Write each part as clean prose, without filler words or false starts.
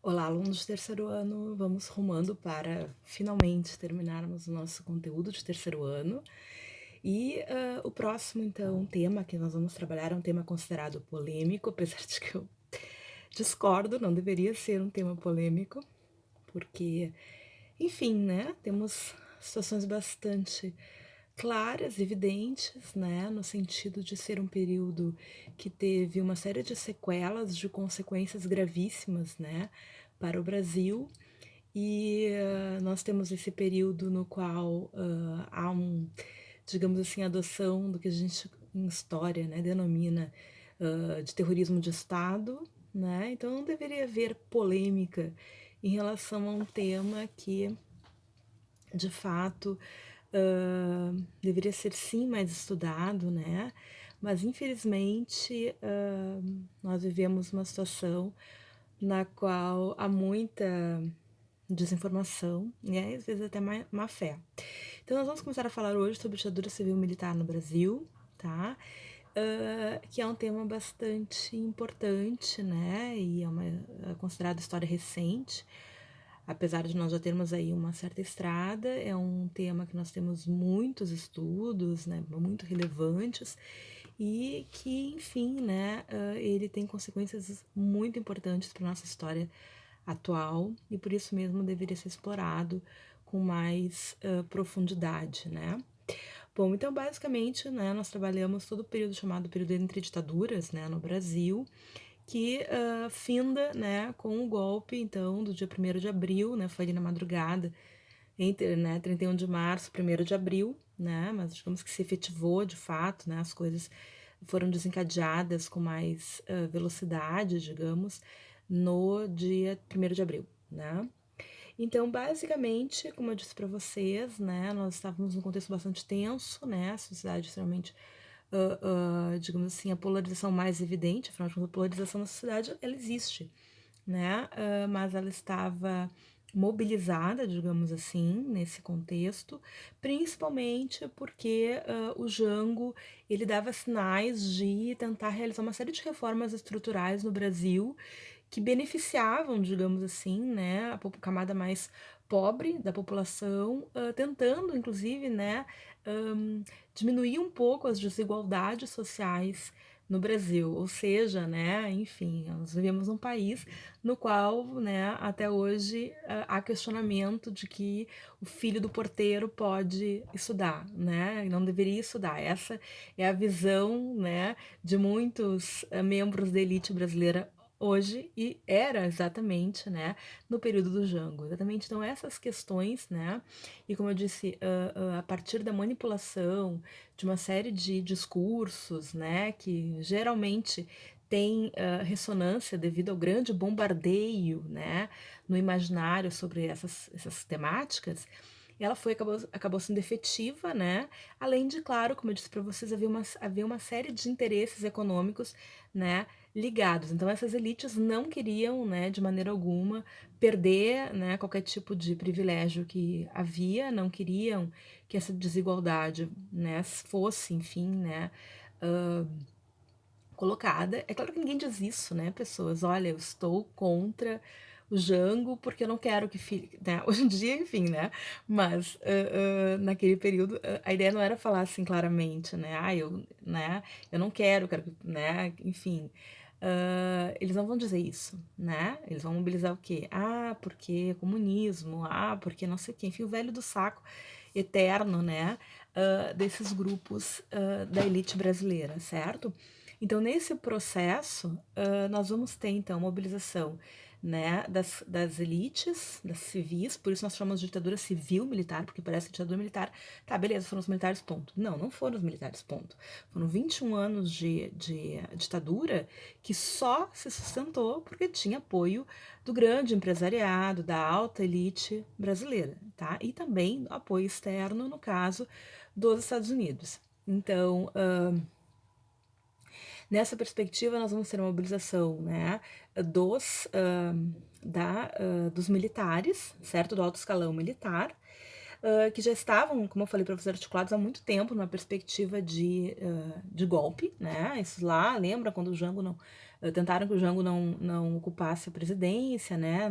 Olá, alunos de terceiro ano, vamos rumando para finalmente terminarmos o nosso conteúdo de terceiro ano. E o próximo, então, tema que nós vamos trabalhar é um tema considerado polêmico, apesar de que eu discordo, não deveria ser um tema polêmico, porque, enfim, né, temos situações bastante claras, evidentes, né, no sentido de ser um período que teve uma série de sequelas, de consequências gravíssimas, né, para o Brasil. E nós temos esse período no qual há digamos assim, adoção do que a gente em história, né, denomina de terrorismo de Estado, né? Então não deveria haver polêmica em relação a um tema que, de fato, deveria ser sim mais estudado, né? Mas infelizmente nós vivemos uma situação na qual há muita desinformação e às vezes até má fé. Então nós vamos começar a falar hoje sobre ditadura civil militar no Brasil, tá? Que é um tema bastante importante, né? E é considerado história recente, apesar de nós já termos aí uma certa estrada. É um tema que nós temos muitos estudos, né? Muito relevantes e que, enfim, né? Ele tem consequências muito importantes para nossa história atual e por isso mesmo deveria ser explorado com mais profundidade, né? Bom, então basicamente, né, nós trabalhamos todo o período chamado período entre ditaduras, né, no Brasil, que finda, né, com o golpe, então, do dia 1º de abril, né, foi ali na madrugada, entre, né, 31 de março, 1º de abril, né, mas digamos que se efetivou de fato, né, as coisas foram desencadeadas com mais velocidade, digamos, no dia 1º de abril, né. Então, basicamente, como eu disse para vocês, né, nós estávamos num contexto bastante tenso, né, a sociedade extremamente, digamos assim, a polarização mais evidente, afinal de contas, a polarização na sociedade, ela existe, né, mas ela estava mobilizada, digamos assim, nesse contexto, principalmente porque o Jango, ele dava sinais de tentar realizar uma série de reformas estruturais no Brasil que beneficiavam, digamos assim, né, a camada mais pobre da população, tentando, inclusive, né, diminuir um pouco as desigualdades sociais no Brasil, ou seja, né, enfim, nós vivemos num país no qual, né, até hoje há questionamento de que o filho do porteiro pode estudar, né, e não deveria estudar. Essa é a visão, né, de muitos membros da elite brasileira hoje e era exatamente, né, no período do Jango. Exatamente, então essas questões, né, e como eu disse, a partir da manipulação de uma série de discursos, né, que geralmente tem ressonância devido ao grande bombardeio, né, no imaginário sobre essas temáticas, ela acabou sendo efetiva, né? Além de, claro, como eu disse para vocês, havia uma série de interesses econômicos, né, ligados. Então essas elites não queriam, né, de maneira alguma, perder, né, qualquer tipo de privilégio que havia, não queriam que essa desigualdade, né, fosse, enfim, né, colocada. É claro que ninguém diz isso, né, pessoas? Olha, eu estou contra o Jango porque eu não quero que fique, né? Hoje em dia, enfim, né? Mas naquele período a ideia não era falar assim claramente, né? Ah, eu não quero que, né? Enfim, eles não vão dizer isso, né? Eles vão mobilizar o quê? Ah, porque comunismo, ah, porque não sei o quê. Enfim, o velho do saco eterno, né? Desses grupos da elite brasileira, certo? Então, nesse processo, nós vamos ter, então, mobilização, né, das elites, das civis, por isso nós chamamos de ditadura civil-militar, porque parece que ditadura militar, tá, beleza, foram os militares, ponto. Não, não foram os militares, ponto. Foram 21 anos de ditadura que só se sustentou porque tinha apoio do grande empresariado, da alta elite brasileira, tá? E também apoio externo, no caso dos Estados Unidos. Então, nessa perspectiva, nós vamos ter uma mobilização, né, dos militares, certo? Do alto escalão militar, que já estavam, como eu falei para vocês, articulados há muito tempo numa perspectiva de golpe, né? Isso lá, lembra quando o Jango não tentaram que o Jango não ocupasse a presidência, né,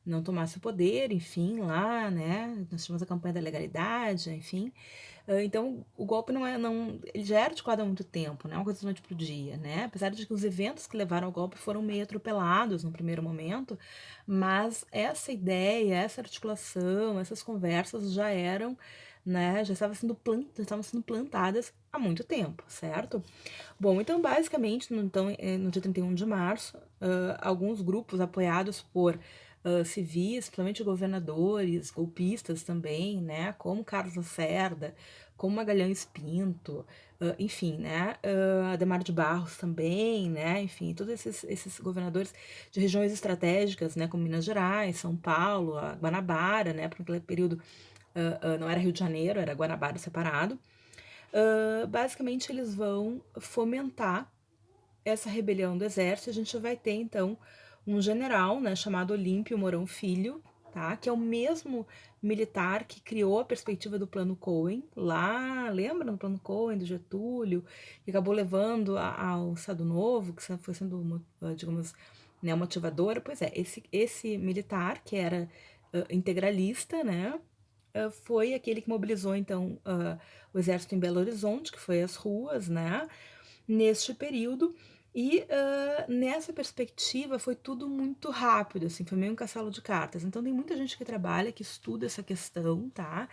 não tomasse o poder, enfim, lá, né, nós tivemos a campanha da legalidade, enfim. Então, o golpe ele já era articulado há muito tempo, não é uma coisa da noite pro dia, né? Apesar de que os eventos que levaram ao golpe foram meio atropelados no primeiro momento, mas essa ideia, essa articulação, essas conversas já eram, né, já estavam sendo plantadas há muito tempo, certo? Bom, então, basicamente, no dia 31 de março, alguns grupos apoiados por civis, principalmente governadores, golpistas também, né, como Carlos Lacerda, como Magalhães Pinto, enfim, né, Adhemar de Barros também, né, enfim, todos esses governadores de regiões estratégicas, né, como Minas Gerais, São Paulo, a Guanabara, né, porque naquele período não era Rio de Janeiro, era Guanabara separado. Basicamente, eles vão fomentar essa rebelião do exército. A gente vai ter, então, um general, né, chamado Olímpio Mourão Filho, tá? Que é o mesmo militar que criou a perspectiva do Plano Cohen, lá, lembra do Plano Cohen, do Getúlio, que acabou levando ao Estado Novo, que foi sendo, digamos, né, motivadora. Pois é, esse militar, que era integralista, né, foi aquele que mobilizou, então, o exército em Belo Horizonte, que foi às ruas, né, neste período. E nessa perspectiva foi tudo muito rápido, assim, foi meio um castelo de cartas. Então tem muita gente que trabalha, que estuda essa questão, tá?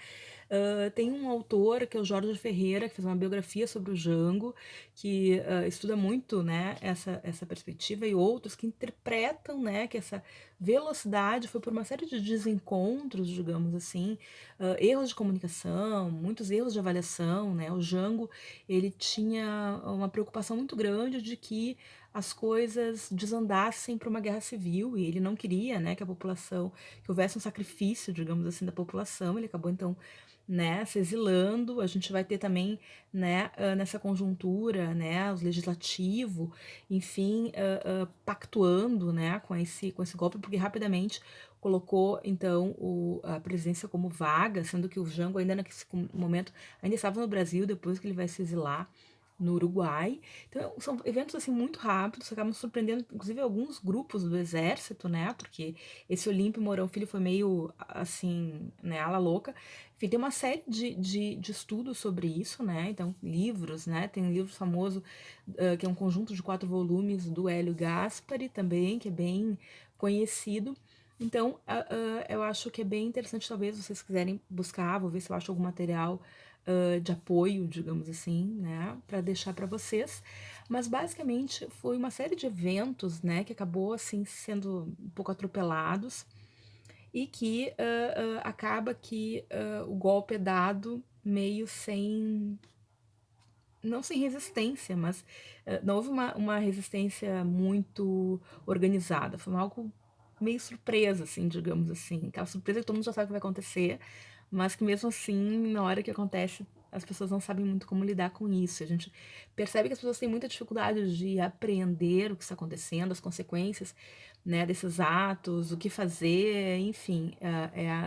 Tem um autor, que é o Jorge Ferreira, que fez uma biografia sobre o Jango, que estuda muito, né, essa perspectiva, e outros que interpretam, né, que essa velocidade foi por uma série de desencontros, digamos assim, erros de comunicação, muitos erros de avaliação, né? O Jango, ele tinha uma preocupação muito grande de que as coisas desandassem para uma guerra civil, e ele não queria, né, que a população, que houvesse um sacrifício, digamos assim, da população. Ele acabou então, né, se exilando. A gente vai ter também, né, nessa conjuntura, né, o legislativo, enfim, pactuando, né, com esse golpe, porque rapidamente colocou então a presidência como vaga, sendo que o Jango ainda nesse momento ainda estava no Brasil, depois que ele vai se exilar no Uruguai. Então são eventos assim muito rápidos, que acabam surpreendendo inclusive alguns grupos do exército, né? Porque esse Olímpio Mourão Filho foi meio assim, né, ala louca. Enfim, tem uma série de estudos sobre isso, né? Então, livros, né? Tem um livro famoso, que é um conjunto de 4 volumes do Hélio Gaspari também, que é bem conhecido. Então, eu acho que é bem interessante, talvez vocês quiserem buscar, vou ver se eu acho algum material de apoio, digamos assim, né, para deixar para vocês. Mas basicamente foi uma série de eventos, né, que acabou assim sendo um pouco atropelados, e que acaba que o golpe é dado meio sem, não sem resistência, mas não houve uma resistência muito organizada. Foi algo meio surpresa, assim, digamos assim. Aquela surpresa que todo mundo já sabe o que vai acontecer, mas que mesmo assim, na hora que acontece, as pessoas não sabem muito como lidar com isso. A gente percebe que as pessoas têm muita dificuldade de apreender o que está acontecendo, as consequências, né, desses atos, o que fazer, enfim.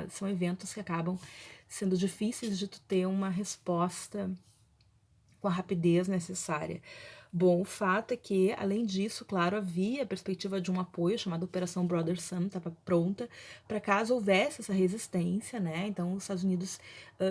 São eventos que acabam sendo difíceis de tu ter uma resposta com a rapidez necessária. Bom, o fato é que, além disso, claro, havia a perspectiva de um apoio chamado Operação Brother Sun, estava pronta para caso houvesse essa resistência, né? Então, os Estados Unidos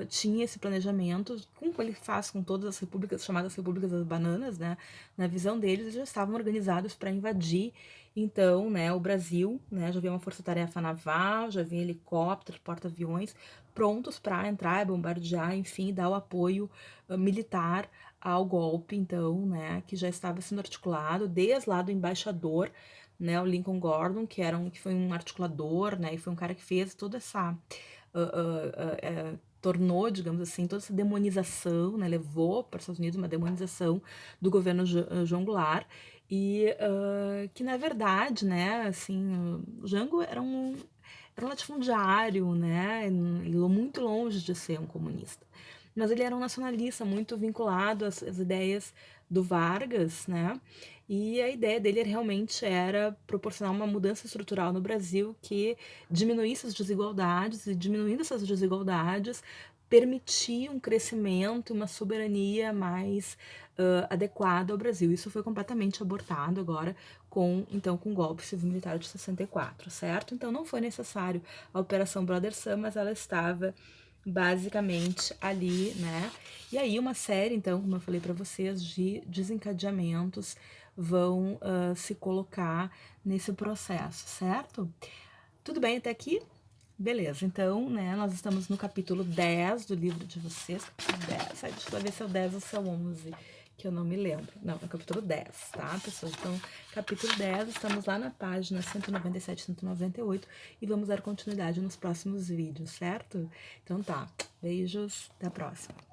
tinha esse planejamento, como ele faz com todas as repúblicas, chamadas Repúblicas das Bananas, né? Na visão deles, eles já estavam organizados para invadir, então, né, o Brasil, né? Já havia uma força-tarefa naval, já havia helicópteros, porta-aviões, prontos para entrar, bombardear, enfim, dar o apoio militar ao golpe, então, né, que já estava sendo articulado desde lá do embaixador, né, o Lincoln Gordon, que foi um articulador, né, e foi um cara que fez toda essa tornou, digamos assim, toda essa demonização, né, levou para os Estados Unidos uma demonização do governo João Goulart, e que na verdade, né, assim, o Jango era um latifundiário, né, muito longe de ser um comunista. Mas ele era um nacionalista muito vinculado às ideias do Vargas, né? E a ideia dele realmente era proporcionar uma mudança estrutural no Brasil que diminuísse as desigualdades, e diminuindo essas desigualdades permitia um crescimento, uma soberania mais adequada ao Brasil. Isso foi completamente abortado agora então, com o golpe civil-militar de 64, certo? Então, não foi necessário a Operação Brother Sun, mas ela estava basicamente ali, né? E aí uma série, então, como eu falei para vocês, de desencadeamentos vão se colocar nesse processo, certo? Tudo bem até aqui? Beleza, então, né, nós estamos no capítulo 10 do livro de vocês, capítulo 10, ai, deixa eu ver se é o 10 ou se é o 11, que eu não me lembro. Não, é o capítulo 10, tá, pessoas? Então, capítulo 10, estamos lá na página 197, 198 e vamos dar continuidade nos próximos vídeos, certo? Então tá, beijos, até a próxima.